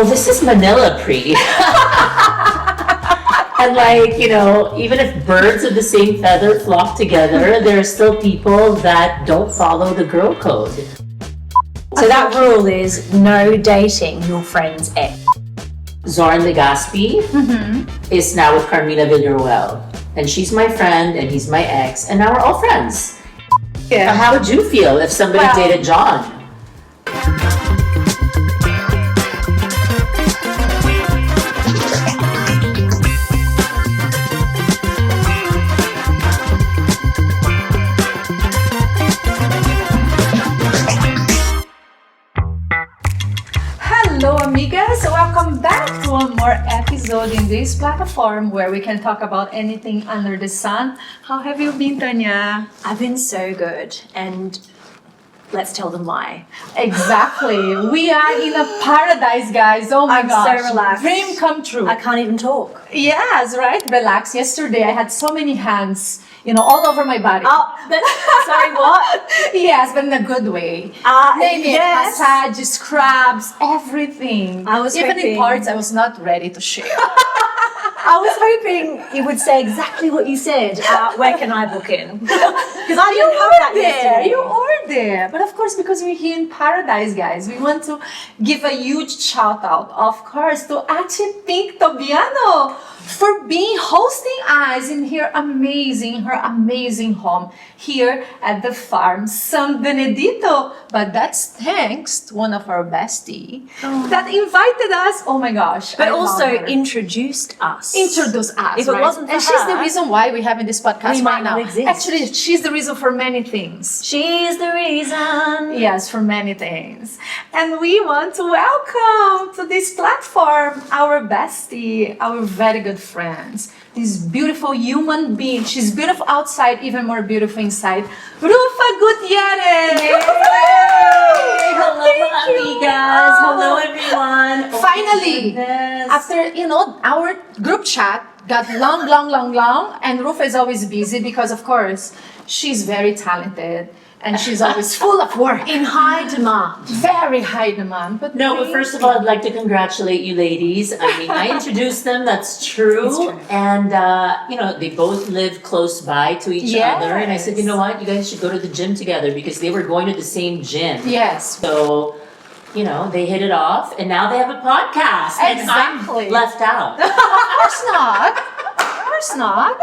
Well, this is Manila pre. And even if birds of the same feather flock together, there are still people that don't follow the girl code. So that rule is no dating your friend's ex. Zorn Legaspi is now with Carmina Villaruel. And she's my friend and he's my ex, and now we're all friends. Yeah. How would you feel if somebody dated John? Hello, amigas! Welcome back to one more episode in this platform where we can talk about anything under the sun. How have you been, Tanya? I've been so good, and let's tell them why. Exactly. We are in a paradise, guys. Oh my I'm gosh. so relaxed. Dream come true. I can't even talk. Yes, right? Relax. Yesterday, I had so many hands, all over my body. Oh, but sorry, what? Yes, but in a good way. Name it, yes. massage, scrubs, everything. I was Even hoping- in parts I was not ready to share. I was hoping you would say exactly what you said. Where can I book in? Because I didn't have that yesterday. You are there. But of course, because we're here in paradise, guys, we want to give a huge shout out, of course, to Ate Pink Tobiano for being hosting us in her amazing home here at the farm San Benito. But that's thanks to one of our bestie that invited us. Oh my gosh. But I love also her. introduced us. Introduce us. If it right? wasn't for and she's the her, reason why we're having this podcast we right might not now. exist. Actually, she's the reason for many things. She's the reason. Yes, for many things. And we want to welcome to this platform our bestie, our very good friends, this beautiful human being. She's beautiful outside, even more beautiful inside. Ruffa Gutierrez! Hello, amigas. Hello, everyone. Finally, after our group chat got long, and Ruffa is always busy because, of course, she's very talented and she's always full of work. In high demand. Very high demand. But First of all, I'd like to congratulate you ladies. I mean, I introduced them, that's true. It's true. And, they both live close by to each Yes. other. And I said, you know what, you guys should go to the gym together because they were going to the same gym. Yes. So, they hit it off and now they have a podcast. Exactly. And I'm left out. Of course not. Of course not.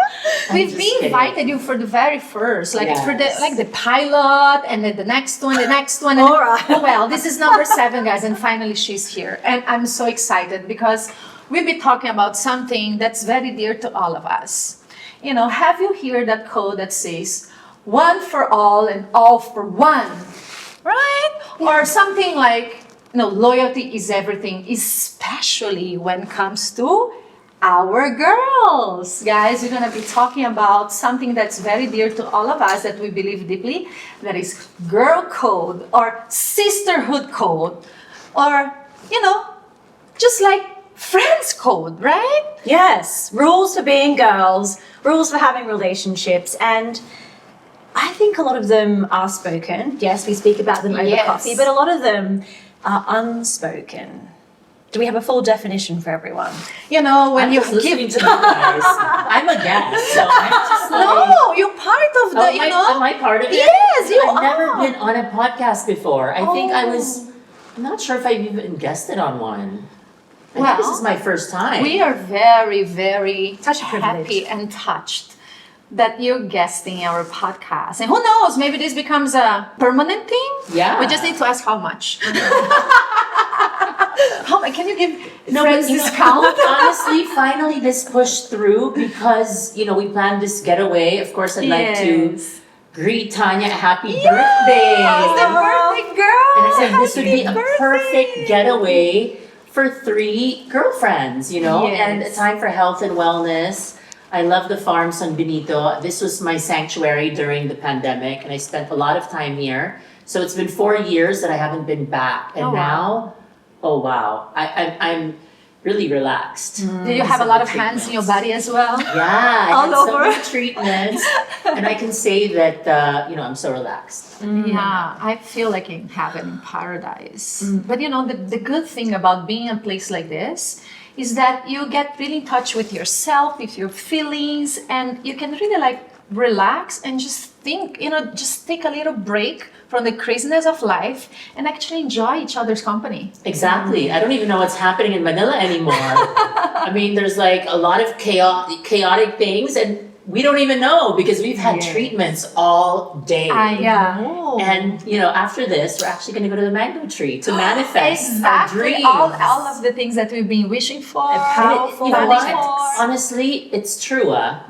We've just been kidding. invited you for the very first, for Yes. the pilot, and then the next one. And All right. Well, this is number 7, guys, and finally she's here, and I'm so excited because we'll be talking about something that's very dear to all of us. Have you heard that code that says one for all and all for one, right? Or something like, loyalty is everything, especially when it comes to our girls. Guys, we're going to be talking about something that's very dear to all of us that we believe deeply, that is girl code or sisterhood code, or, just like friends code, right? Yes, rules for being girls, rules for having relationships, and I think a lot of them are spoken. Yes, we speak about them over Yes. coffee, but a lot of them are unspoken. Do we have a full definition for everyone? When I'm you just listening give... to you guys. I'm a guest, so I'm just like... No, you're part of the, Am I part of it? Yes, you I've never are. been on a podcast before. I think Oh. I'm not sure if I've even guested on one. I Well, think this is my first time. We are very, very Such a privilege. happy and touched that you're guesting our podcast. And who knows, maybe this becomes a permanent thing? Yeah. We just need to ask how much. How much? Can you give No, friends but discount? honestly, finally this pushed through because, we planned this getaway. Of course, I'd like to Yes. greet Tanya a happy birthday. It's the birthday girl! And I said this would be a Happy birthday. perfect getaway for 3 girlfriends, and a Yes. time for health and wellness. I love the farm San Benito. This was my sanctuary during the pandemic, and I spent a lot of time here. So it's been 4 years that I haven't been back, and Oh, wow. now, oh wow, I'm really relaxed. Do you have a lot of hands in your body as well? Yeah, I All had so over. many treatments, and I can say that I'm so relaxed. Yeah, I feel like in heaven, in paradise. But the good thing about being in a place like this is that you get really in touch with yourself, with your feelings, and you can really like relax and just think, just take a little break from the craziness of life and actually enjoy each other's company. Exactly. I don't even know what's happening in Manila anymore. I mean, there's like a lot of chaotic things, and we don't even know because we've had treatments all day. Yeah. know. And after this, we're actually going to go to the mango tree to manifest our Exactly. dreams. All of the things that we've been wishing for. And you know what? planning for. Honestly, it's true,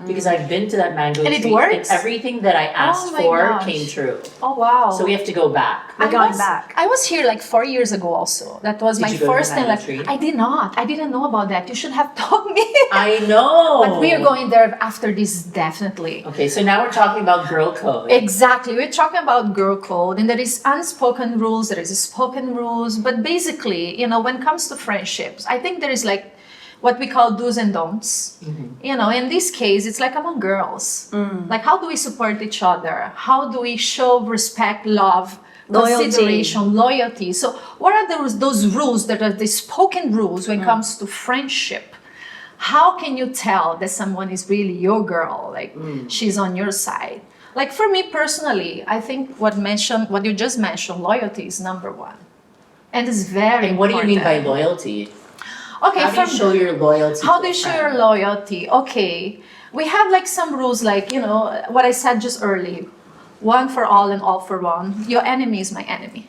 because I've been to that mango And it tree, works? and everything that I asked my for gosh. came true. Oh wow. So we have to go back. We're going back. I was here like 4 years ago also. That was my you go to the first time. mango tree? I did not. I didn't know about that. You should have told me. I know. But we are going there after this, definitely. Okay, so now we're talking about girl code. Exactly. We're talking about girl code, and there is unspoken rules, there is spoken rules. But basically, when it comes to friendships, I think there is like what we call do's and don'ts. In this case, it's like among girls. Like, how do we support each other? How do we show respect, love, Loyalty. consideration, loyalty? So, what are those rules that are the spoken rules when it comes to friendship? How can you tell that someone is really your girl? Like, she's on your side. Like, for me personally, I think what you just mentioned, loyalty is number one. And it's very And what do you mean by important. loyalty? Okay, How do you show your loyalty? how to do a you show friend? your loyalty? Okay, we have like some rules, like what I said just early, one for all and all for one. Your enemy is my enemy.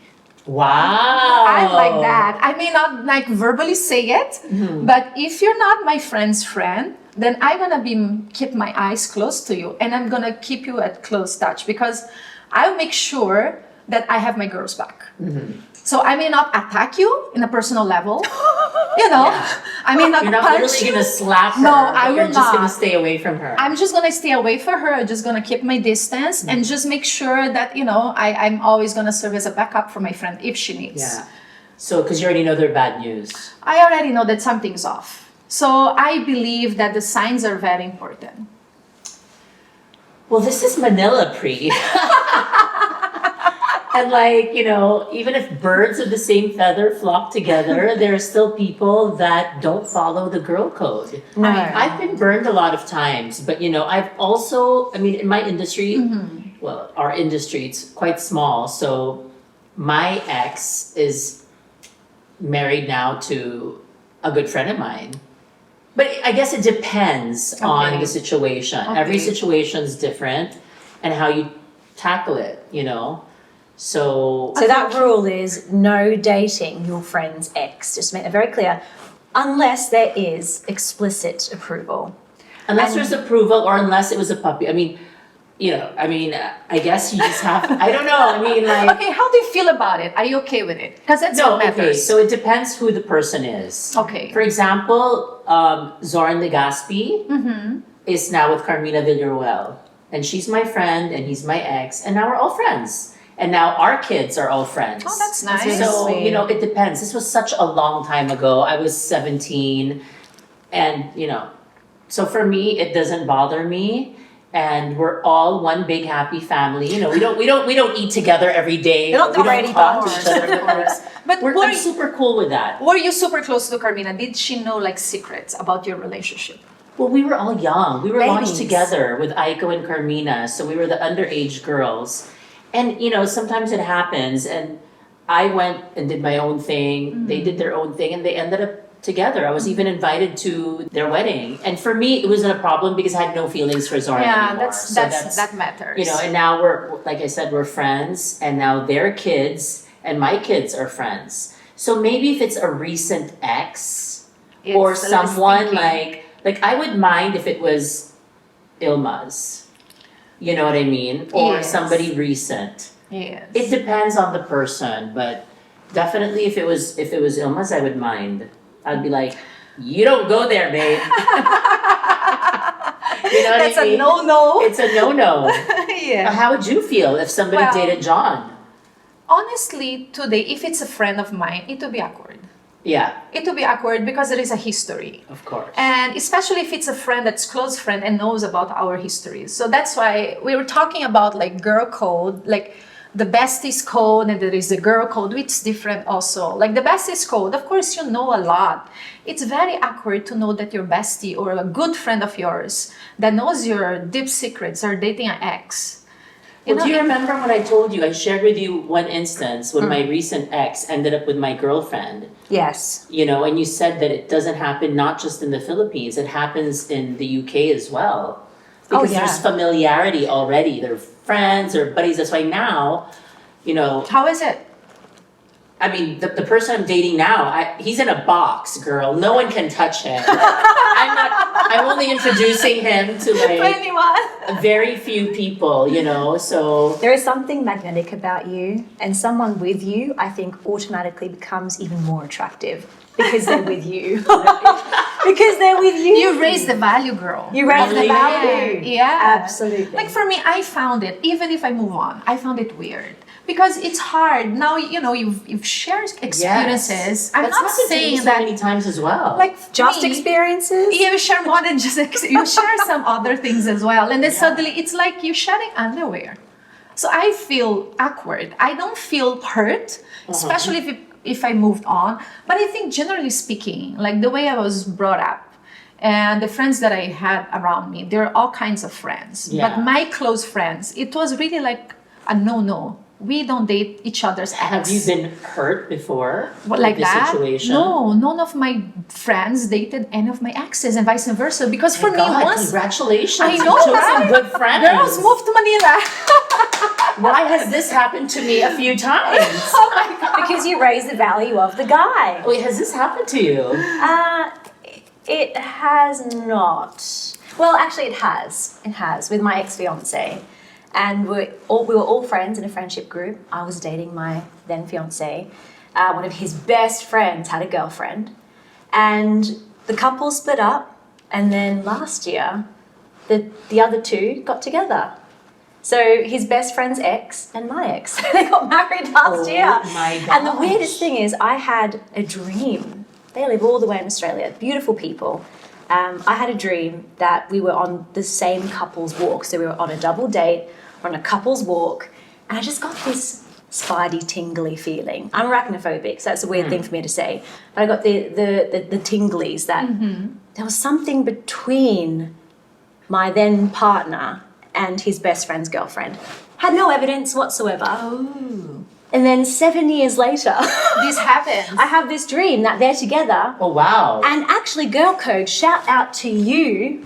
Wow. I like that. I may not like verbally say it, but if you're not my friend's friend, then I'm gonna keep my eyes close to you, and I'm gonna keep you at close touch, because I'll make sure that I have my girls back. So I may not attack you in a personal level, I may not You're not punch literally you. gonna slap her. No, but I You're will just gonna not. stay away from her. I'm just gonna stay away from her. I'm just gonna keep my distance and just make sure that I'm always gonna serve as a backup for my friend if she needs. Yeah. So, because you already know they're bad news. I already know that something's off. So I believe that the signs are very important. Well, this is Manila pre. And even if birds of the same feather flock together, there are still people that don't follow the girl code. No. I've been burned a lot of times, but I've also, in my industry, well, our industry, it's quite small. So my ex is married now to a good friend of mine. But I guess it depends on Okay. the situation. Okay. Every situation is different and how you tackle it, So So that rule is no dating your friend's ex. Just to make that very clear, unless there is explicit approval. unless there's approval or unless it was a puppy. I guess you just have, I don't know. Okay, how do you feel about it? Are you okay with it? Because that's No, what okay, matters. so it depends who the person is. Okay. For example, Zoran Legaspi is now with Carmina Villaruel. And she's my friend and he's my ex. And now we're all friends. And now our kids are all friends. Oh, that's That's nice. really So, sweet. it depends. This was such a long time ago. I was 17. And, so for me, it doesn't bother me. And we're all one big happy family. We don't eat together every day. They're not the we don't Brady talk to Bunch. each other. But I'm super cool with that. were you super close to Carmina? Did she know like secrets about your relationship? Well, we were all young. We were launched Babies. together with Aiko and Carmina. So we were the underage girls. And, sometimes it happens. And I went and did my own thing. They did their own thing and they ended up together. I was even invited to their wedding. And for me, it wasn't a problem because I had no feelings for Zoran anymore. that matters. And now like I said, we're friends. And now their kids and my kids are friends. So maybe if it's a recent ex or It's a little someone stinky. like I would mind if it was Ilma's. You know what I mean? Or Yes. somebody recent. Yes. It depends on the person, but definitely if it was Ilma's, I would mind. I'd be like, you don't go there, babe. That's I a mean? no-no. It's a no-no. Yeah. How would you feel if somebody Well, dated John? Honestly, today, if it's a friend of mine, it will be awkward. Yeah, it will be awkward because there is a history. of course. And especially if it's a friend that's close friend and knows about our histories. So that's why we were talking about like girl code, like the besties code, and there is the girl code, which is different also. Like the besties code, of course, you know a lot. It's very awkward to know that your bestie or a good friend of yours that knows your deep secrets are dating an ex. Well, do you remember when I told you, I shared with you one instance when my recent ex ended up with my girlfriend? Yes. You know, and you said that it doesn't happen not just in the Philippines, it happens in the UK as well. Because there's familiarity already. They're friends or buddies. That's why now, you know, How is it? I mean, the person I'm dating now, he's in a box, girl. No one can touch him. I'm only introducing him to like Anyone? very few people, you know, so. There is something magnetic about you, and someone with you, I think, automatically becomes even more attractive because they're with you. Because they're with you. You raise the value, girl. You raise the value. Yeah. Absolutely. Like for me, I found it, even if I move on, I found it weird. Because it's hard. Now, you know, you've shared experiences. I'm That's not happened to me saying so that, many times as well. like, just me, experiences? Yeah, you share more than just, you share some other things as well. And then suddenly it's like you're sharing underwear. So I feel awkward. I don't feel hurt, especially if I moved on. But I think generally speaking, like the way I was brought up, and the friends that I had around me, there are all kinds of friends. Yeah. But my close friends, it was really like a no-no. We don't date each other's ex. Have you been hurt before? What, like with this that? situation? No, none of my friends dated any of my exes and vice versa. Because for me, God, once congratulations. I know, You chose right? some good friends. girls moved to Manila. Why has this happened to me a few times? Oh my God. Because you raise the value of the guy. Wait, has this happened to you? It has not. Well, actually, it has. It has with my ex-fiance, and we were all friends in a friendship group. I was dating my then fiance. One of his best friends had a girlfriend, and the couple split up. And then last year, the other two got together. So his best friend's ex and my ex, they got married last year. My And the gosh. weirdest thing is, I had a dream. They live all the way in Australia, beautiful people. I had a dream that we were on the same couple's walk. So we were on a double date, on a couple's walk, and I just got this spidey, tingly feeling. I'm arachnophobic, so that's a weird thing for me to say. But I got the tinglies that there was something between my then partner and his best friend's girlfriend. Had no evidence whatsoever. Oh. And then 7 years later, This happens. I have this dream that they're together. Oh, wow. And actually, Girl Code, shout out to you,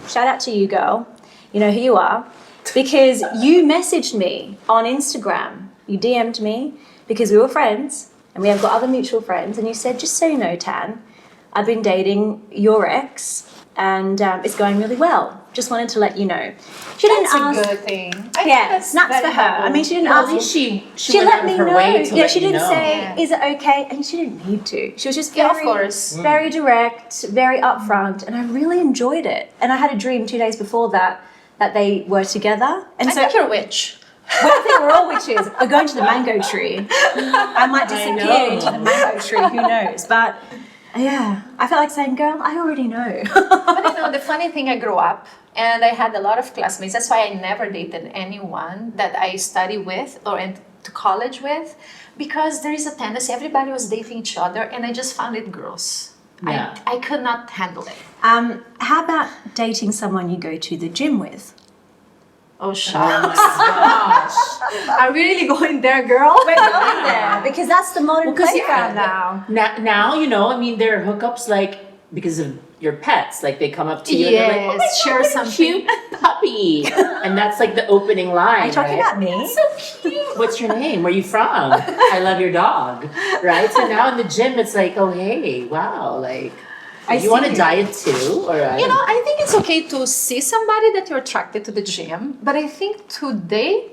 girl. You know who you are. Because you messaged me on Instagram. You DM'd me because we were friends and we have got other mutual friends. And you said, just so you know, Tan, I've been dating your ex and it's going really well. Just wanted to let you know. She didn't That's ask. a good thing. I Yeah, think snaps that's for very her. I humble. mean, she didn't Well, at ask. least she She went let out me of her know. way to Yeah, let she you didn't know. say, Yeah. is it okay? And she didn't need to. She was just Yeah, of very, course. very direct, very upfront, and I really enjoyed it. And I had a dream 2 days before that they were together. And I so think you're a witch. well, I think we're all witches. We're going to the mango tree. I might disappear know. into the mango tree. Who knows? But yeah, I felt like saying, "Girl, I already know." But you know, the funny thing, I grew up and I had a lot of classmates. That's why I never dated anyone that I studied with or went to college with, because there is a tendency, everybody was dating each other and I just found it gross. Yeah. I could not handle it. How about dating someone you go to the gym with? Oh, Oh, shucks. my gosh. Are we really going there, girl? We're going there because that's the modern Well, 'cause, playground yeah, now. Now, you know, I mean, there are hookups like because of your pets. Like they come up to you and they're like, oh my Yes, God, share what a something. cute puppy. And that's like the opening line. Are you talking right? about me? So cute. What's your name? Where are you from? I love your dog. Right? So now in the gym, it's like, oh, hey, wow. Like, you want to see. diet too? Or You know, I think it's okay to see somebody that you're attracted to the gym, but I think today,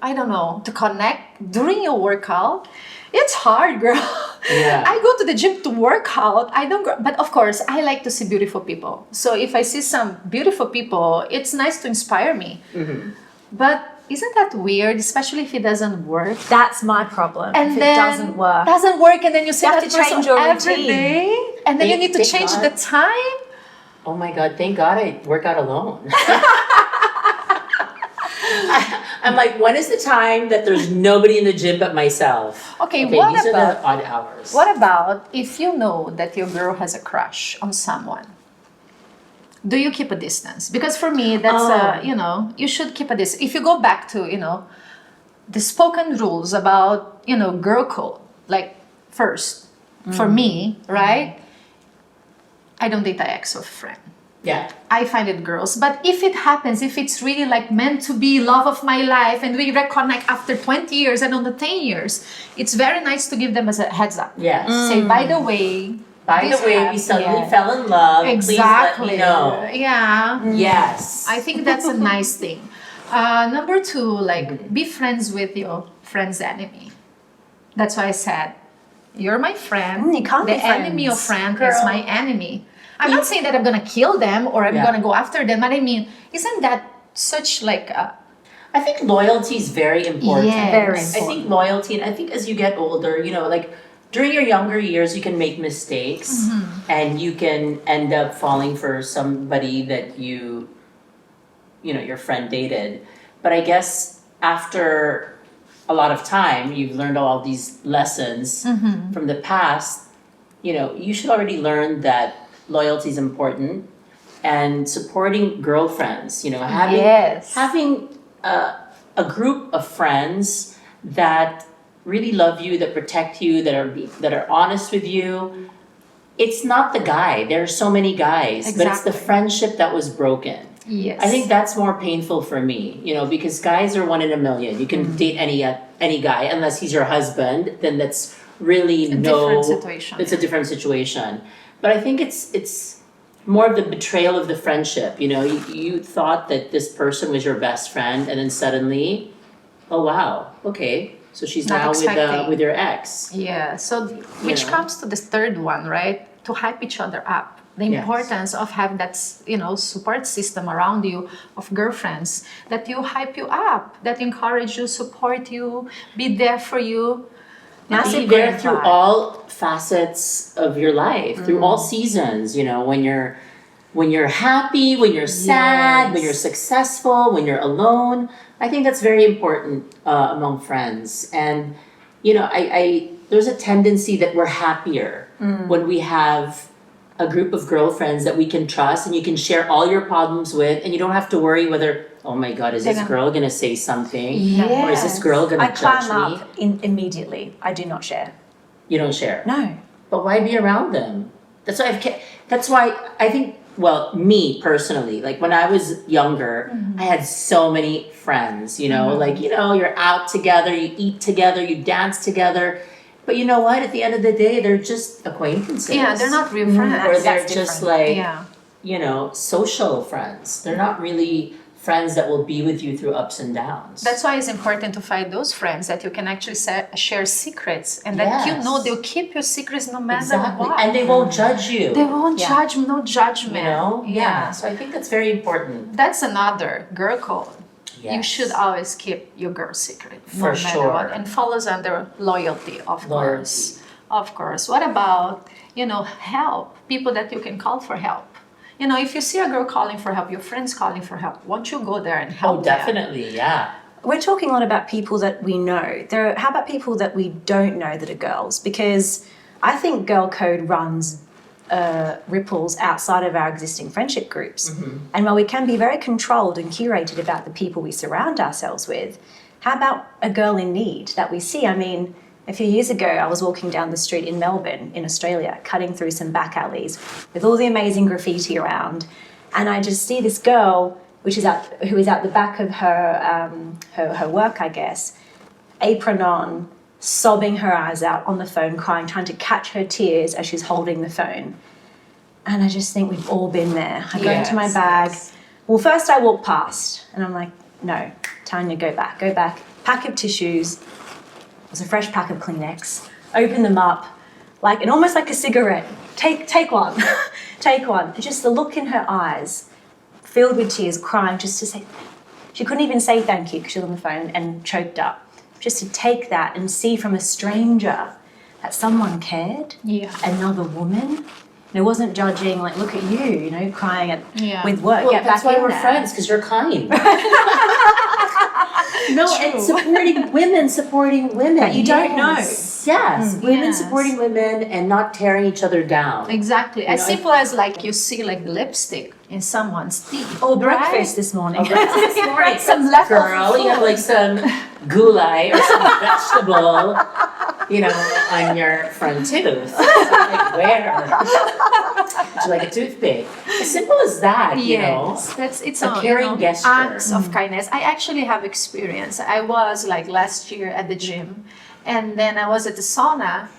I don't know, to connect during your workout, it's hard, girl. Yeah. I go to the gym to work out. I don't go, but of course, I like to see beautiful people. So if I see some beautiful people, it's nice to inspire me. Mm-hmm. But isn't that weird, especially if it doesn't work? That's my problem. And if it then doesn't work. Doesn't work, and then you see You have that to change person your every routine. day, and then you need to Thank change God. the time. Oh my God, thank God I work out alone. I'm like, when is the time that there's nobody in the gym but myself? Okay, these what are about- the odd hours. What about if you know that your girl has a crush on someone? Do you keep a distance? Because for me, that's you should keep a distance. If you go back to the spoken rules about girl code, like first for me, right? I don't date an ex or friend. Yeah. I find it gross. But if it happens, if it's really like meant to be love of my life and we reconnect after 20 years and on the 10 years, it's very nice to give them as a heads up. Yes. Say, by the way, By this the way, we happened." suddenly Yeah. fell in love. Exactly. Please let me know. Yeah. Yes. I think that's a nice thing. Number two, like be friends with your friend's enemy. That's why I said, you're my friend. You can't the be enemy of friends. friend is Girl. my enemy. I'm not saying that I'm gonna kill them or I'm Yeah. gonna go after them, but I mean, isn't that such like a I think loyalty is very important. Yes. Very I important. think loyalty, and I think as you get older, like during your younger years, you can make mistakes and you can end up falling for somebody that your friend dated. But I guess after a lot of time, you've learned all these lessons from the past, you should already learn that loyalty is important and supporting girlfriends, having Yes. having a group of friends that really love you, that protect you, that are honest with you. It's not the guy. There are so many guys, but it's the Exactly. friendship that was broken. yes. I think that's more painful for me, because guys are 1 in a million. You can date any guy unless he's your husband. Then that's really different situation. It's a different situation. But I think it's more of the betrayal of the friendship. You thought that this person was your best friend, and then suddenly, oh wow, okay, so she's Not now expecting. with your ex. Yeah, so which know. comes to the third one, right? To hype each other up. The Yes. importance of having that, support system around you of girlfriends that you hype you up, that encourage you, support you, be there for you. Massive Be there green through flag. all facets of your life, through all seasons. When you're happy, when you're sad, when Yes. you're successful, when you're alone. I think that's very important among friends. And I there's a tendency that we're happier when we have a group of girlfriends that we can trust and you can share all your problems with, and you don't have to worry whether, oh my God, is this They're girl gonna say something? Yes. Or is this girl gonna I judge climb me? up immediately. I do not share. You don't share. No. But why be around them? That's why I think, well, me personally, like when I was younger, I had so many friends, you're out together, you eat together, you dance together. But you know what? At the end of the day, they're just acquaintances. Yeah, they're not real friends. Or they're That's just different. like, Yeah. social friends. They're not really friends that will be with you through ups and downs. That's why it's important to find those friends that you can actually share secrets and that Yes. they'll keep your secrets no matter exactly. what. And they won't judge you. They won't Yeah. judge, no judgment. Yeah. So I think that's very important. That's another girl code. You Yes. should always keep your girl secret, For no matter sure. what, and follows under loyalty, of Loyalty. course. Of course. What about help? People that you can call for help. If you see a girl calling for help, your friends calling for help, won't you go there and help Oh, them? definitely. Yeah. We're talking a lot about people that we know. How about people that we don't know that are girls? Because I think girl code runs ripples outside of our existing friendship groups. And while we can be very controlled and curated about the people we surround ourselves with, how about a girl in need that we see? I mean, a few years ago, I was walking down the street in Melbourne, in Australia, cutting through some back alleys with all the amazing graffiti around. And I just see this girl, who is at the back of her work, I guess, apron on, sobbing her eyes out on the phone, crying, trying to catch her tears as she's holding the phone. And I just think we've all been there. I go into my Yes, bag. yes. Well, first I walk past and I'm like, no, Tanya, go back. Pack of tissues. It was a fresh pack of Kleenex. Open them up, and almost like a cigarette. Take one, take one. And just the look in her eyes, filled with tears, crying, just to say, She couldn't even say thank you because she was on the phone and choked up. Just to take that and see from a stranger that someone cared, another woman. And it wasn't judging, like, look at you, crying with work. Well, Get that's back why in we're there. friends, because you're kind. No, and supporting women That you don't know. Yes, women supporting women and not tearing each other down. Exactly. As simple as like you see like lipstick in someone's teeth. Or breakfast this morning. This morning, Some leftover girl, you have like some gulai or some vegetable, on your front tooth. So I'm like, where? Would you like a toothpick? As simple as that, It's a caring gesture. Acts of kindness. I actually have experience. I was like last year at the gym, and then I was at the sauna.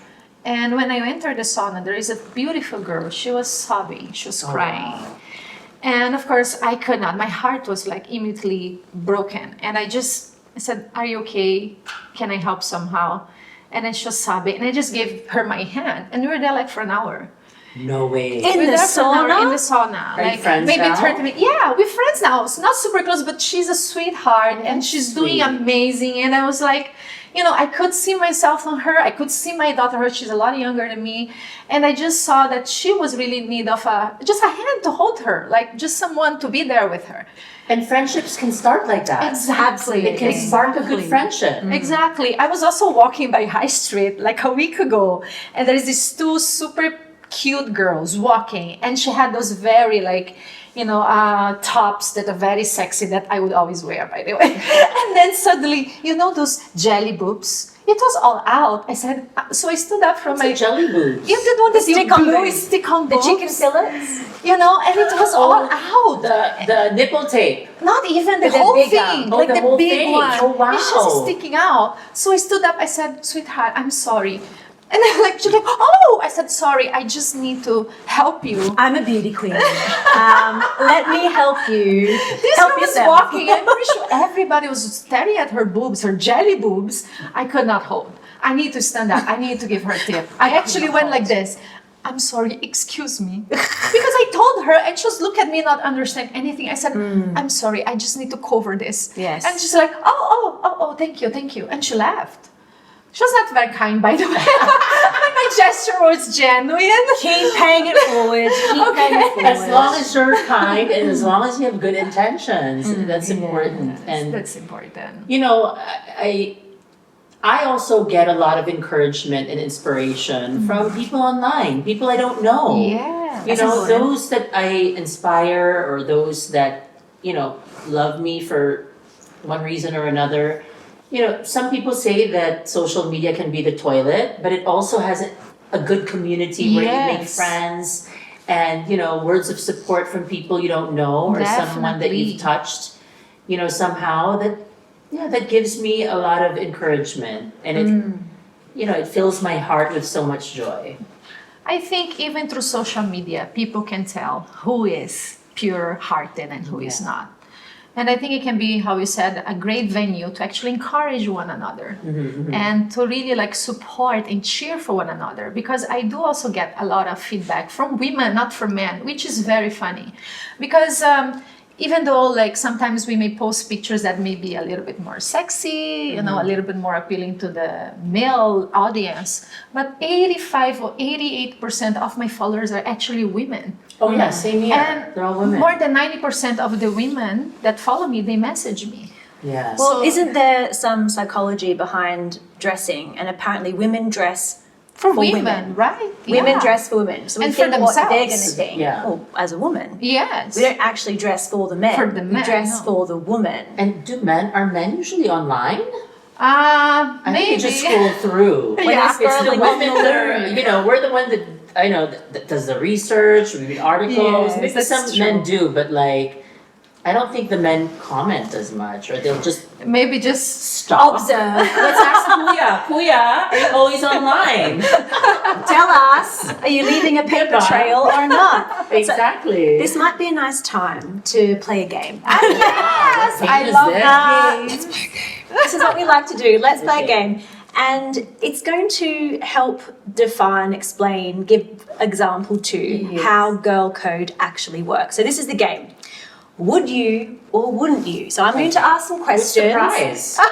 And when I entered the sauna, there is a beautiful girl. She was sobbing. She was crying. Wow. And of course, I could not. My heart was like immediately broken. And I said, "Are you okay? Can I help somehow?" And then she was sobbing. And I just gave her my hand. And we were there like for an hour. No way. In We were the there for an hour sauna? in the sauna. Are you friends maybe now? 30 minutes. Yeah, we're friends now. It's not super close, but she's a sweetheart and she's doing sweet. amazing. And I was like, I could see myself on her. I could see my daughter. She's a lot younger than me. And I just saw that she was really in need of just a hand to hold her, like just someone to be there with her. And friendships can start like that. Exactly. It can spark a good friendship. Exactly. I was also walking by High Street like a week ago, and there is these two super cute girls walking, and she had those very tops that are very sexy that I would always wear, by the way. And then suddenly, those jelly boobs. It was all out. I said, so I stood up from my jelly boobs. You did want the stick on boobs. stick on The boobs. chicken fillets? And it was all out. The nipple tape. Not even the The whole bigger. thing, Oh, like the the whole big thing. one. Oh, wow. It's just sticking out. So I stood up. I said, "Sweetheart, I'm sorry." And then she's like, "Oh," I said, "Sorry, I just need to help you." I'm a beauty queen. Let me help you. This help girl was yourself. walking. I'm pretty sure everybody was staring at her boobs, her jelly boobs. I could not hold. I need to stand up. I need to give her a tip. I actually went like this. "I'm sorry, excuse me." Because I told her and she was looking at me not understand anything. I said, "I'm sorry, I just need to cover this." Yes. And she's like, oh, thank you. And she laughed. She was not very kind, by the way. My gesture was genuine. Keep paying it forward. Keep paying it forward. As long as you're kind and as long as you have good intentions, that's important. And That's important. I also get a lot of encouragement and inspiration from people online, people I don't know. Yeah. Those that I inspire or those that, love me for one reason or another. Some people say that social media can be the toilet, but it also has a good community where you make friends and, words of support from people you don't know or someone that you've touched, somehow that gives me a lot of encouragement and it fills my heart with so much joy. I think even through social media, people can tell who is pure-hearted and who is not. And I think it can be, how you said, a great venue to actually encourage one another and to really support and cheer for one another. Because I do also get a lot of feedback from women, not from men, which is very funny. Because even though sometimes we may post pictures that may be a little bit more sexy, a little bit more appealing to the male audience, but 85 or 88% of my followers are actually women. Oh yeah, same here. And they're all women. more than 90% of the women that follow me, they message me. Yeah. Well, isn't there some psychology behind dressing? And apparently women dress For women. women, right? Women Yeah. dress for women. So we And for think what they're going to themselves. think. Yeah. Oh, as a woman. Yes. We don't actually dress for the men. For the men, We dress no. for the woman. And are men usually online? I Maybe. think you just scroll through. When Yeah. they're It's the scrolling on women the that are, we're the one that I know that does the research, read articles. Yes, Maybe that's some true. men do, but I don't think the men comment as much, or they'll just Maybe just stop. Observe. Let's ask Puya. Puya, are you always online? Tell us, are you leaving a paper Goodbye. trail or not? Exactly. This might be a nice time to play a game. Yes, Game I is love it? that. This is what we like to do. Let's play a Okay. game. And it's going to help define, explain, give example to how girl code actually works. So this is the game. would you or wouldn't you? So I'm going to ask some What's the questions. prize?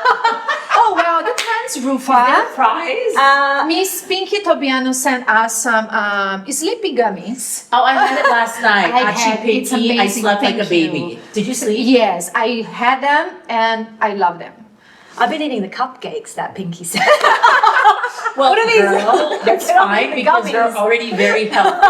Oh, well, depends, Ruffa. Prize? Miss Pinky Tobiano sent us some sleepy gummies. Oh, I had it last night. I Actually, had- it's Pinky, I amazing. slept like a Thank you. baby. Did you sleep? Yes, I had them and I love them. I've been eating the cupcakes that Pinky said. Well, What are these? girl, that's They're not fine even because gummies. you're already very healthy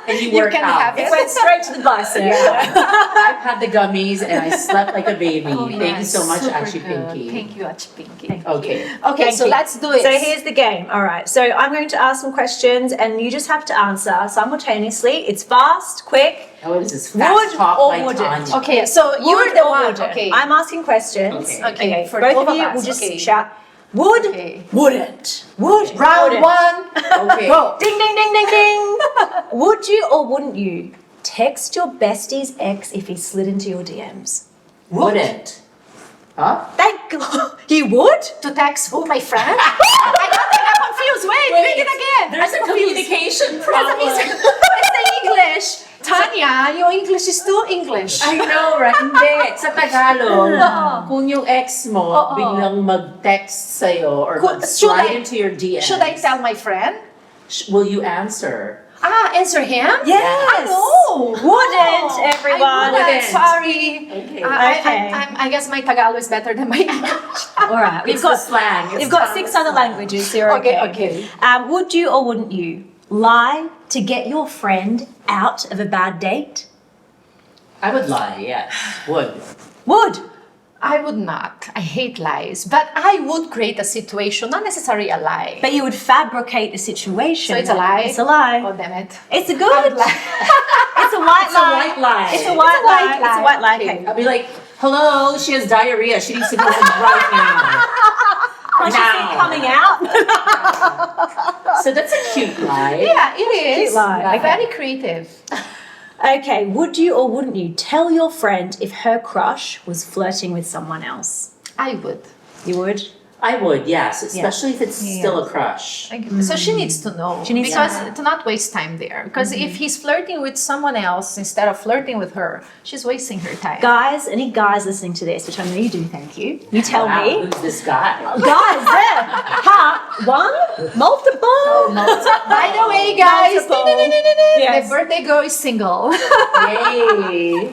and you work can out. have It went straight to the bicep. I've had the gummies and I slept like a baby. Oh, Thank you so much, super actually, good. Pinky. Thank you, Achi Pinky. Okay. Okay, Thank so you. let's do it. So here's the game. All right. So I'm going to ask some questions and you just have to answer simultaneously. It's fast, quick. Oh, this is Would fast talk or by wouldn't? Tanya. Okay, so you're Would the or one. wouldn't? Okay. I'm asking questions. Okay. Okay, for Both both of you of us, will just okay. shout, would, Okay. wouldn't. Would, Round wouldn't. one. Okay. Go. Ding, ding, ding, ding, ding. Would you or wouldn't you text your bestie's ex if he slid into your DMs? Wouldn't. Huh? Thank God. You would? To text who, my friend? I got confused. Wait, read it again. There's a communication problem. It's the English. Tanya, your English is too English. I know, right? Hindi. Sa Tagalog, kung yung ex mo Oo. biglang mag-text sa'yo or Should mag-slide I- into your DMs, Should I tell my friend? will you answer? Answer him? Yes. No. Wouldn't, everyone. I wouldn't. Wouldn't. Sorry. Okay. Okay. I guess my Tagalog is better than my English. All right. It's the slang. We've got 6 other languages, so you're okay. Okay. Would you or wouldn't you lie to get your friend out of a bad date? I would lie, yes. Would. Would. I would not. I hate lies. But I would create a situation, not necessarily a lie. But you would fabricate a situation. So it's a lie? It's a lie. Oh, damn it. It's a good. would lie. It's a white It's a lie. white lie. It's a white lie. It's a white lie. Okay. Okay. I'll be like, hello, she has diarrhea. She needs to go right now. Can't you see it coming out? So that's a cute lie. Yeah, it is. Cute lie. Okay. Very creative. Okay, would you or wouldn't you tell your friend if her crush was flirting with someone else? I would. You would? I would, yes, especially if it's still a crush. So she needs to know. She needs to because know. to not waste time there. Because if he's flirting with someone else instead of flirting with her, she's wasting her time. Guys, any guys listening to this, which I know you do, thank you. You tell Wow, me. who's this guy? Guys, there. One, multiple. By the way, guys, Multiple. the Yes. birthday girl is single. Yay.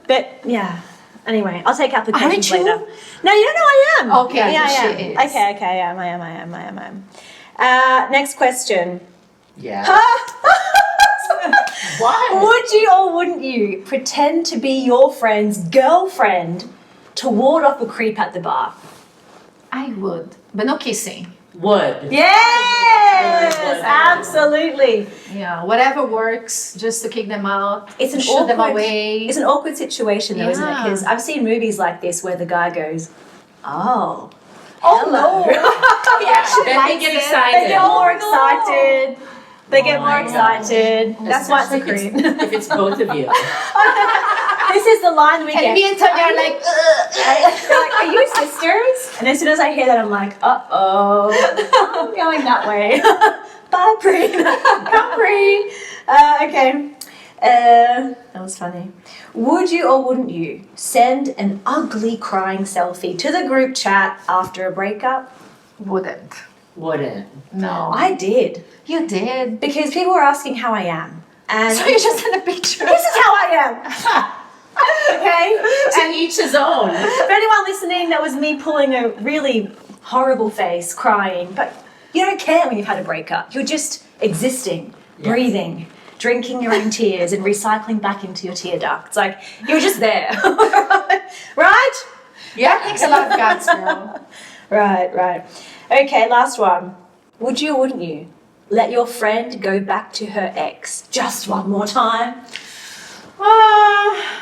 But yeah. Anyway, I'll take applications Aren't you? later. No, you don't know I am. Okay, yeah, I she am. is. Okay, I am. Next question. Yeah. What? Would you or wouldn't you pretend to be your friend's girlfriend to ward off a creep at the bar? I would, but no kissing. Would. Yes, Would. absolutely. Yeah, whatever works, just to kick them out. It's an shoo them awkward- away. It's an awkward situation though, isn't it? Yeah. Because I've seen movies like this where the guy goes, "Oh, Oh, hello." Yeah, then they get excited. They get more excited. They get Oh more my God. excited. That's why it's a Especially creep. if it's both of you. This is the line we and get. me and Tanya are like, They're like, "Are you sisters?" And as soon as I hear that, I'm like, "Uh-oh, I'm going that way." Bye, Bree. Come, Bree. Okay. That was funny. Would you or wouldn't you send an ugly crying selfie to the group chat after a breakup? wouldn't. Wouldn't. No. I did. You did. Because people were asking how I am. And So you just sent a picture. this is how I am. Okay? To each his own. For anyone listening, that was me pulling a really horrible face, crying. But you don't care when you've had a breakup. You're just existing, breathing, drinking your own tears and recycling back into your tear ducts. Like, you're just there. Right? Yeah, thanks a lot of guts, girl. Right. Okay, last one. Would you or wouldn't you let your friend go back to her ex just one more time?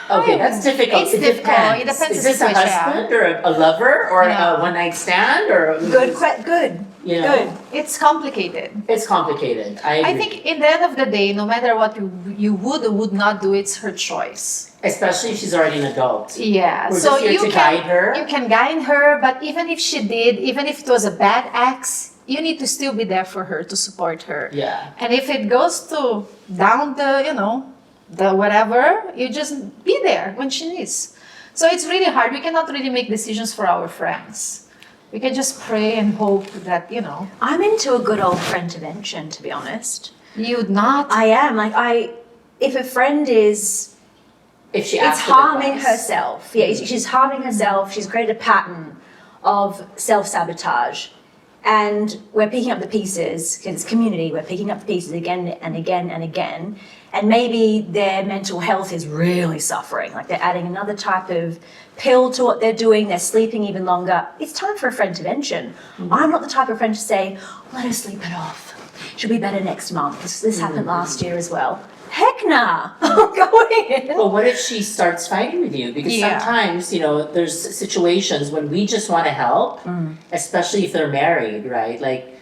Okay, that's difficult. It's It difficult. depends. It depends Is the this a situation. husband or a lover or Yeah. a one-night stand or Good. You know, Good. It's complicated. It's complicated. I agree. I think in the end of the day, no matter what you would or would not do, it's her choice. Especially if she's already an adult. Yeah. We're so just here you to can guide her. you can guide her, but even if she did, even if it was a bad ex, you need to still be there for her to support her. Yeah. And if it goes to down the, the whatever, you just be there when she needs. So it's really hard. We cannot really make decisions for our friends. We can just pray and hope that, I'm into a good old friend-intervention, to be honest. you'd not. I am. If a friend is If she it's asks for harming advice. herself. Yeah, she's harming herself. She's created a pattern of self-sabotage. And we're picking up the pieces, because it's community, we're picking up the pieces again and again and again. And maybe their mental health is really suffering, like they're adding another type of pill to what they're doing, they're sleeping even longer. It's time for a friend intervention. I'm not the type of friend to say, let her sleep it off. She'll be better next month. This happened last year as well. Heck nah, I'm going in. But what if she starts fighting with you? Because Yeah. sometimes, there's situations when we just want to help, especially if they're married, right? Like,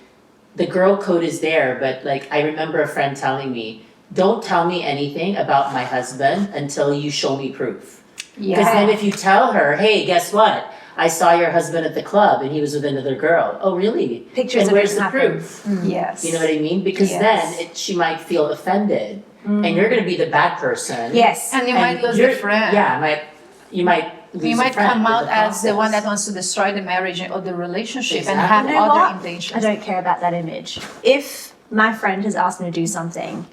the girl code is there, but like, I remember a friend telling me, don't tell me anything about my husband until you show me proof. Because then if you tell her, hey, guess what? I saw your husband at the club and he was with another girl. Oh, really? Pictures and of where's it the happen. proof? Yes. You know what I mean? Because Yes. then she might feel offended. And you're going to be the bad person. Yes. And you might lose a friend. Yeah, you might lose You a might friend come in out as the one that process. wants to destroy the marriage or the relationship and Exactly. have You know other what? intentions. I don't care about that image. If my friend has asked me to do something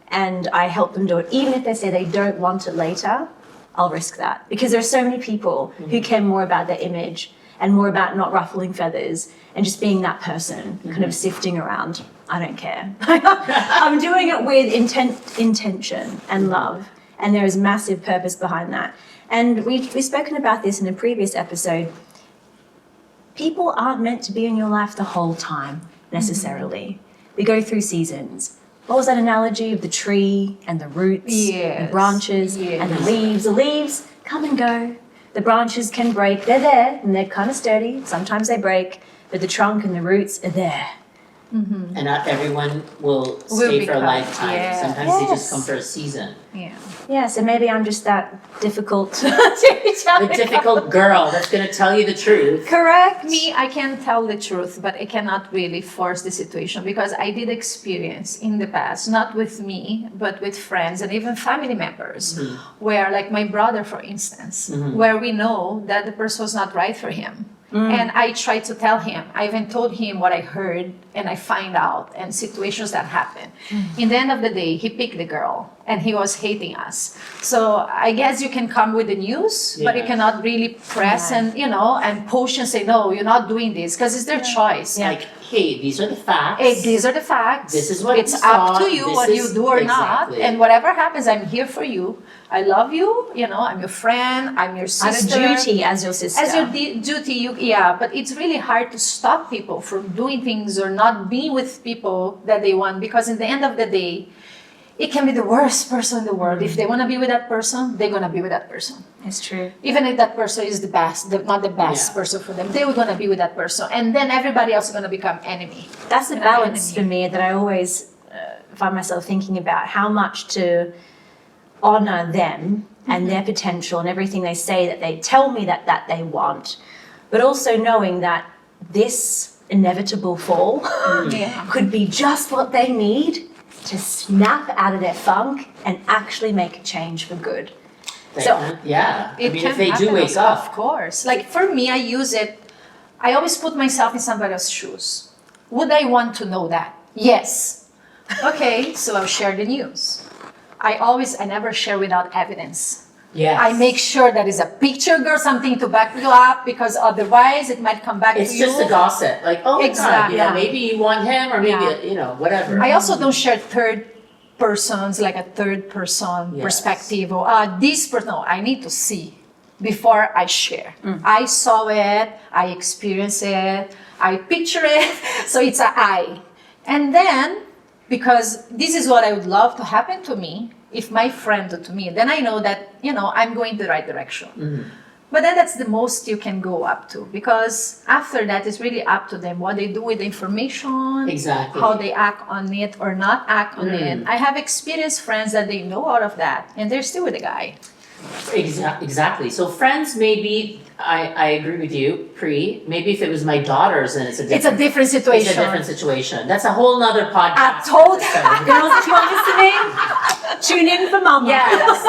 and I help them do it, even if they say they don't want it later, I'll risk that. Because there are so many people who care more about their image and more about not ruffling feathers and just being that person, kind of sifting around. I don't care. I'm doing it with intention and love, and there is massive purpose behind that. And we've spoken about this in a previous episode. People aren't meant to be in your life the whole time, necessarily. We go through seasons. What was that analogy of the tree and the roots, Yes. the branches and the Yes. leaves? The leaves come and go. The branches can break. They're there and they're kind of sturdy. Sometimes they break, but the trunk and the roots are there. And not everyone will stay for a become- lifetime. yeah. Sometimes they just Yes. come for a season. Yeah. Yeah, so maybe I'm just that difficult. The difficult girl that's going to tell you the truth. Correct. Me, I can tell the truth, but I cannot really force the situation because I did experience in the past, not with me, but with friends and even family members, where, like my brother, for instance, where we know that the person was not right for him. And I tried to tell him, I even told him what I heard and I find out and situations that happen. In the end of the day, he picked the girl and he was hating us. So I guess you can come with the news, but you Yeah. cannot really press and, and push and say, no, you're not doing this because it's their choice. Like, hey, these are the facts. Hey, these are the facts. This is what it's we up saw. to you This what you is- do or exactly. not. And whatever happens, I'm here for you. I love you. I'm your friend. I'm your Out of sister. duty as your sister. As your duty, but it's really hard to stop people from doing things or not being with people that they want because in the end of the day, it can be the worst person in the world. If they want to be with that person, they're going to be with that person. It's true. Even if that person is the best, not the best Yeah. person for them, they were going to be with that person. And then everybody else is going to become enemy. That's the An balance for enemy. me that I always find myself thinking about how much to honor them and their potential and everything they say that they tell me that they want, but also knowing that this inevitable fall Yeah. could be just what they need to snap out of their funk and actually make a change for good. So- Yeah. I It mean, can if they do happen, wake of up. course. Like for me, I use it. I always put myself in somebody else's shoes. Would I want to know that? Yes. Okay, so I'll share the news. I never share without evidence. Yes. I make sure that is a picture or something to back you up because otherwise it might come back It's to you. just a gossip. Like, oh my God, Exactly. maybe you want him or maybe, whatever. I also don't share third persons, like a third person Yes. perspective or this person. No, I need to see before I share. I saw it, I experienced it, I picture it, so it's an I. And then, because this is what I would love to happen to me, if my friend do to me, then I know that, I'm going the right direction. But then that's the most you can go up to because after that it's really up to them what they do with the information, Exactly. how they act on it or not act on it. I have experienced friends that they know all of that and they're still with the guy. Exactly. So friends, maybe I agree with you, maybe if it was my daughters, then it's a different situation. It's a different situation. That's a whole nother podcast. I told episode. Girls, if you're listening, Tune in for Mama. Yes,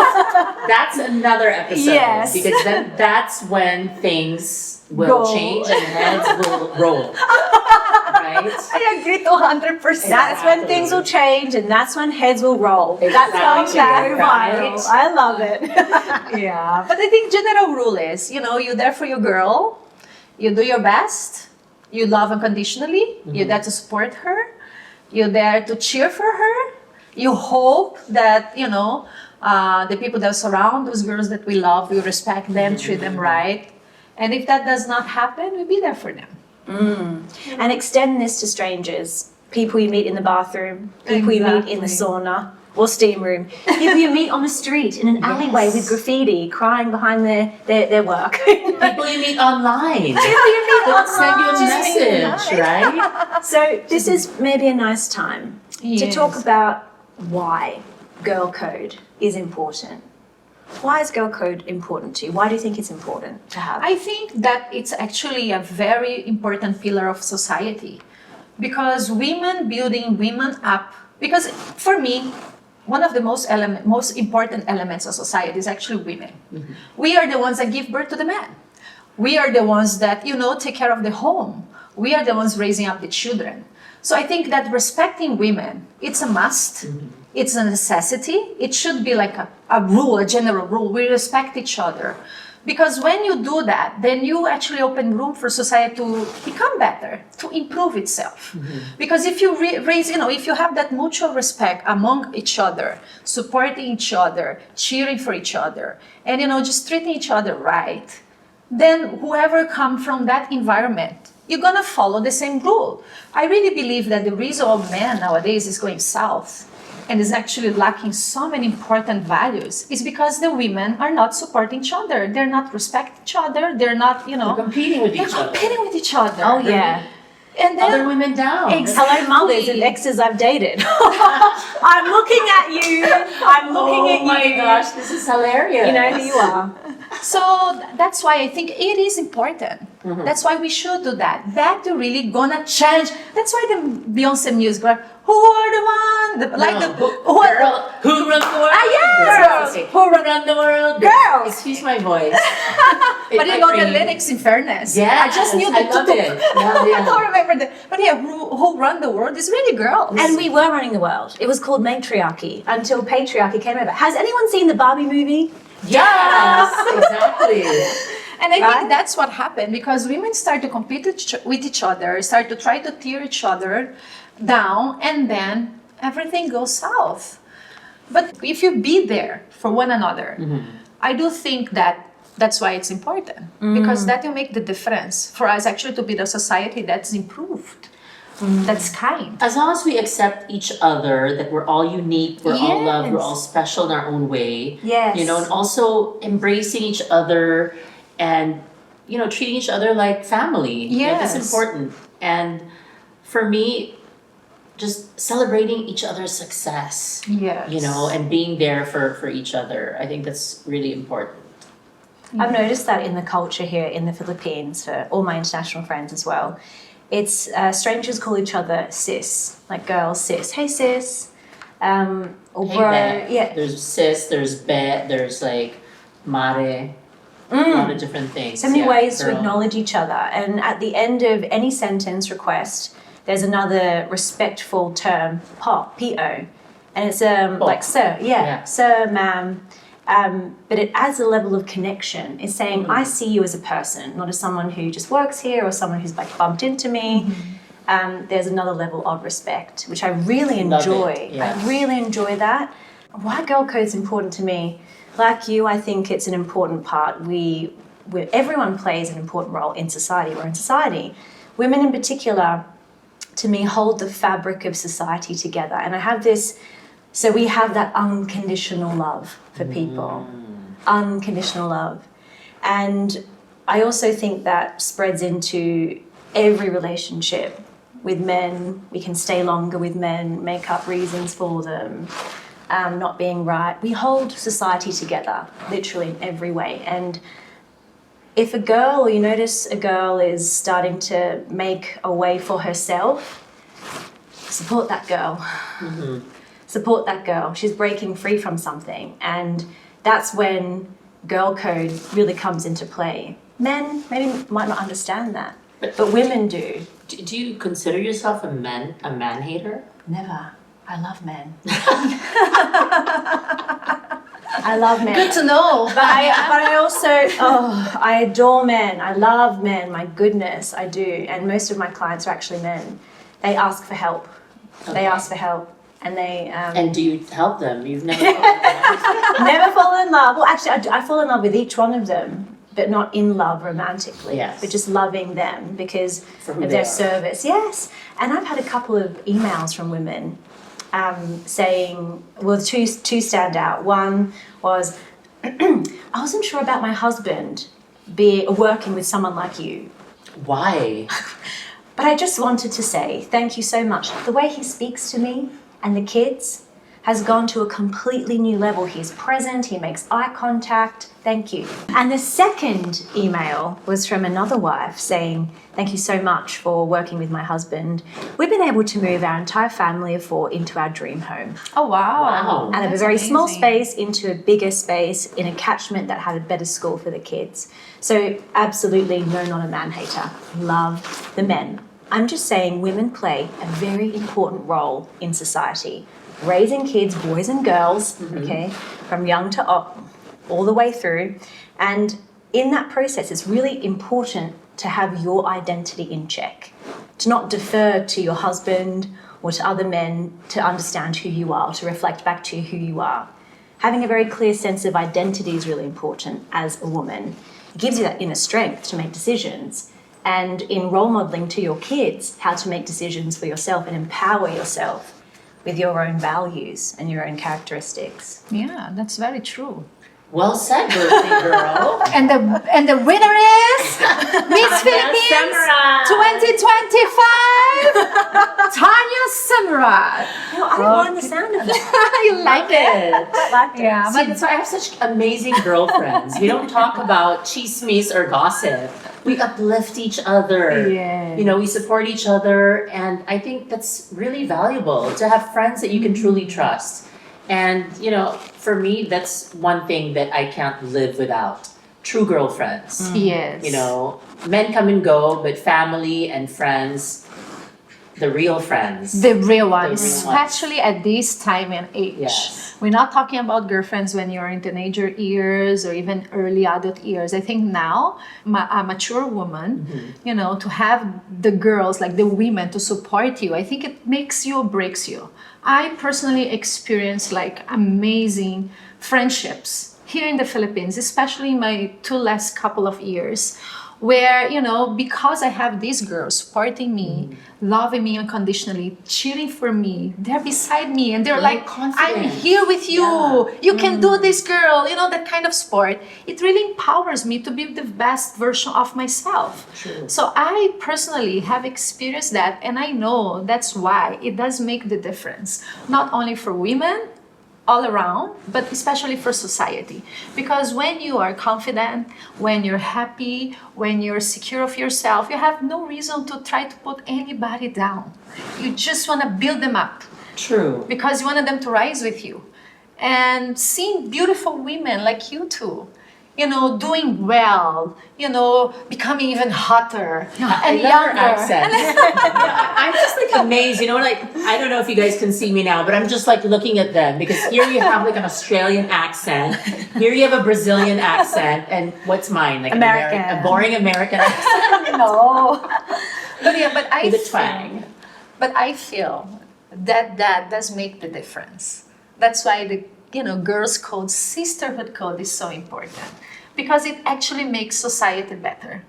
that's another episode. Yes. Because then that's when things will Go. change and heads will roll. Right? I agree 100%. That's when things will change and that's when heads will roll. That's Exactly. going Right. viral. I love it. Yeah, but I think general rule is, you're there for your girl, you do your best, you love unconditionally, you're there to support her, you're there to cheer for her, you hope that, the people that surround those girls that we love, we respect them, treat them right. And if that does not happen, we'll be there for them. And extend this to strangers. People you meet in the bathroom, people you meet in the sauna or steam room, people you meet on the street, in an alleyway with graffiti, crying behind their work. People you meet online. People you meet They'll send you a online. message, right? So this is maybe a nice time to Yes. talk about why girl code is important. Why is girl code important to you? Why do you think it's important to have? I think that it's actually a very important pillar of society, because women building women up, because for me, one of the most important elements of society is actually women. We are the ones that give birth to the men. We are the ones that, take care of the home. We are the ones raising up the children. So I think that respecting women, it's a must. It's a necessity. It should be like a rule, a general rule. We respect each other. Because when you do that, then you actually open room for society to become better, to improve itself. Because if you raise, if you have that mutual respect among each other, supporting each other, cheering for each other, and, just treating each other right, then whoever comes from that environment, you're going to follow the same rule. I really believe that the reason of men nowadays is going south and is actually lacking so many important values is because the women are not supporting each other. They're not respecting each other. They're not, They're competing with they're each other. competing with each other. Oh, yeah. And then, Other women down. Hello, mothers and exes I've dated. I'm looking at you. I'm looking at Oh you. my gosh, this is hilarious. You know who you are. so that's why I think it is important. That's why we should do that. That really gonna change. That's why the Beyonce music, right? Who are the one? Who run the world? yes! Okay. Who run the world? Girls. Excuse my voice. But you know the lyrics, in fairness. Yeah, I just knew I the love it. I don't remember that. But yeah, who run the world is really girls. And we were running the world. It was called matriarchy until patriarchy came over. Has anyone seen the Barbie movie? Yes, exactly. And I Right? think that's what happened, because women start to compete with each other, start to try to tear each other down, and then everything goes south. But if you be there for one another, I do think that that's why it's important, because that will make the difference for us actually to build a society that's improved, that's kind. As long as we accept each other, that we're all unique, we're all loved, we're Yes. all special in our own way. Yes. And also embracing each other and, treating each other like family. That's Yes. important. And for me, just celebrating each other's success. Yes. And being there for each other. I think that's really important. I've noticed that in the culture here in the Philippines, for all my international friends as well. It's strangers call each other sis, like girls, sis. Hey, sis. Or Hey, bro. be. Yeah. There's sis, there's be, there's like mare. A lot of different things. So many ways to girl. acknowledge each other. And at the end of any sentence request, there's another respectful term, po, P-O. And it's like sir, Yeah. sir, ma'am. But it adds a level of connection. It's saying, I see you as a person, not as someone who just works here or someone who's like bumped into me. There's another level of respect, which I really Love it, enjoy. yeah. I really enjoy that. Why girl code's important to me? Like you, I think it's an important part. Everyone plays an important role in society. We're in society. Women in particular, to me, hold the fabric of society together. And I have this, so we have that unconditional love for people. Unconditional love. And I also think that spreads into every relationship with men. We can stay longer with men, make up reasons for them. Not being right. We hold society together, literally in every way. And if a girl, or you notice a girl is starting to make a way for herself, support that girl. support that girl. She's breaking free from something. And that's when girl code really comes into play. Men maybe might not understand that, but women do. Do you consider yourself a man hater? Never. I love men. I love men. Good to know. But I also, I adore men. I love men. My goodness, I do. And most of my clients are actually men. They ask for help. Okay. They ask for help. And they... and do you help them? You've never never fallen in love. Well, actually, I fall in love with each one of them, but not in love romantically. Yes. But just loving them because For who of they their are. service. Yes. And I've had a couple of emails from women saying, well, two stand out. One was, I wasn't sure about my husband working with someone like you. Why? But I just wanted to say thank you so much. The way he speaks to me and the kids has gone to a completely new level. He's present, he makes eye contact. Thank you. And the second email was from another wife saying, thank you so much for working with my husband. We've been able to move our entire family of 4 into our dream home. Oh, wow. Wow. Out of a That's very small amazing. space into a bigger space in a catchment that had a better school for the kids. So absolutely, no, not a man hater. Love the men. I'm just saying women play a very important role in society. Raising kids, boys and girls, okay, from young to all the way through. And in that process, it's really important to have your identity in check, to not defer to your husband or to other men to understand who you are, to reflect back to you who you are. Having a very clear sense of identity is really important as a woman. It gives you that inner strength to make decisions. And in role modeling to your kids, how to make decisions for yourself and empower yourself with your own values and your own characteristics. Yeah, that's very true. Well said, birthday girl. And the winner is Miss Philippines Samurai. 2025, Tanya Samurai. No, I don't mind the sound of that. You like it? I like it. Yeah, See, so I have such amazing girlfriends. We don't talk about chismes or gossip. We uplift each other. Yes. You know, we support each other. And I think that's really valuable to have friends that you can truly trust. And, you know, for me, that's one thing that I can't live without. True girlfriends. Yes. You know, men come and go, but family and friends, the real friends. The real ones, The real ones. especially at this time and age. Yes. We're not talking about girlfriends when you're in teenager years or even early adult years. I think now, a mature woman, you know, to have the girls, like the women, to support you, I think it makes you or breaks you. I personally experienced like amazing friendships here in the Philippines, especially in my 2 last couple of years, where, you know, because I have these girls supporting me, loving me unconditionally, cheering for me, they're beside me and they're like, confident. I'm here with you. Yeah. You can do this, girl. You know, that kind of support. It really empowers me to be the best version of myself. True. So I personally have experienced that, and I know that's why it does make the difference, not only for women, all around, but especially for society. Because when you are confident, when you're happy, when you're secure of yourself, you have no reason to try to put anybody down. You just want to build them up True. because you wanted them to rise with you. And seeing beautiful women like you two, you know, doing well, you know, becoming even hotter and I love younger. her accent. I'm just like amazed, you know, like, I don't know if you guys can see me now, but I'm just like looking at them because here you have like an Australian accent, here you have a Brazilian accent, and what's mine? Like American. a boring American accent No. But yeah, but I with a feel, twang. but I feel that does make the difference. That's why the, you know, girls' code, sisterhood code is so important because it actually makes society better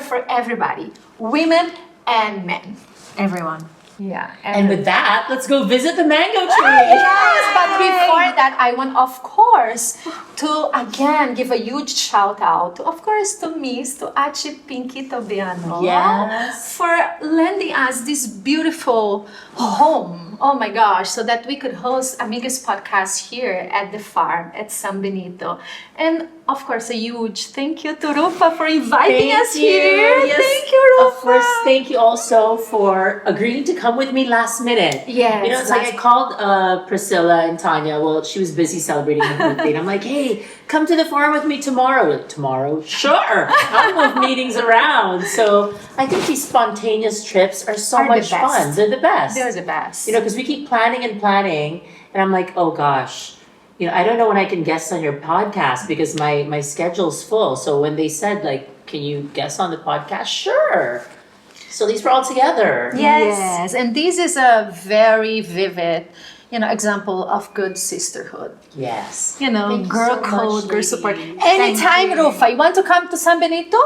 for everybody, women and men. Everyone. Yeah. And with that, let's go visit the mango tree. Yes, but before that, I want, of course, to again give a huge shout out to, of course, to Achi Pinky Tobiano. Yes. For lending us this beautiful home. Oh my gosh, so that we could host Amigas podcast here at the farm at San Benito. And of course, a huge thank you to Ruffa for inviting us here. Yes. Thank you, Ruffa. Of course, thank you also for agreeing to come with me last minute. Yes, You know, it's like I called Priscilla and Tanya. Well, she was busy celebrating her birthday. And I'm like, hey, come to the forum with me tomorrow. Like, tomorrow? Sure. I'll move meetings around. So I think these spontaneous trips are so much fun. They're the best. They're the best. You know, because we keep planning and planning. And I'm like, oh gosh. You know, I don't know when I can guest on your podcast because my schedule's full. So when they said, like, can you guest on the podcast? Sure. So these were all together. Yes, and this is a very vivid, example of good sisterhood. Yes. Girl so code, much, girl support. ladies. Anytime, Ruffa, you want to come to San Benito?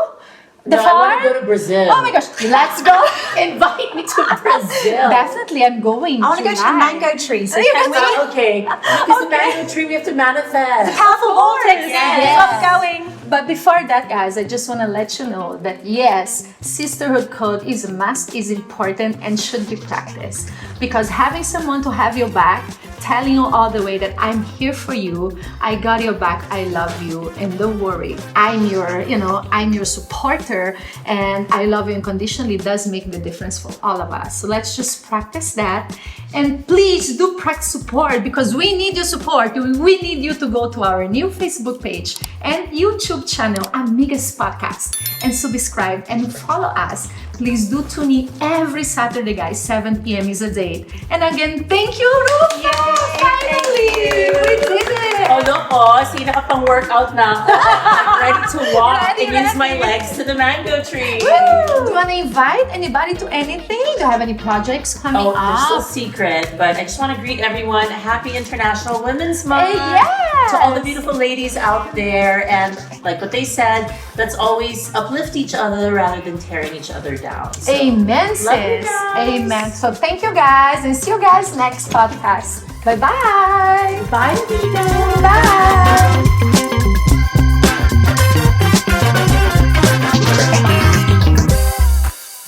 The No, I farm? want to go to Brazil. Oh my gosh, let's go. Invite me to Brazil. Definitely, I'm going. I want to go to the mango tree. So can we? Okay. Because the mango tree, we have to manifest. Powerful vortex. Yes. Love going. But before that, guys, I just want to let you know that yes, sisterhood code is a must, is important, and should be practiced. Because having someone to have your back, telling you all the way that I'm here for you, I got your back, I love you, and don't worry, I'm your supporter, and I love you unconditionally does make the difference for all of us. So let's just practice that. And please do practice support because we need your support. We need you to go to our new Facebook page and YouTube channel, Amigas Podcast, and subscribe and follow us. Please do tune in every Saturday, guys. 7 p.m. is a date. And again, thank you, Ruffa! Finally! We did it! Although po, see, nakapang-workout na ako. I'm ready to walk and use my legs to the mango tree. Woo! Do you want to invite anybody to anything? Do you have any projects coming Oh, they're still up? secret, but I just want to greet everyone. Happy International Women's Month. Yes! To all the beautiful ladies out there. And like what they said, let's always uplift each other rather than tearing each other down. So, Amen, sis. love you guys. Amen. So thank you, guys, and see you guys next podcast. Bye-bye. Bye, Amiga. Bye.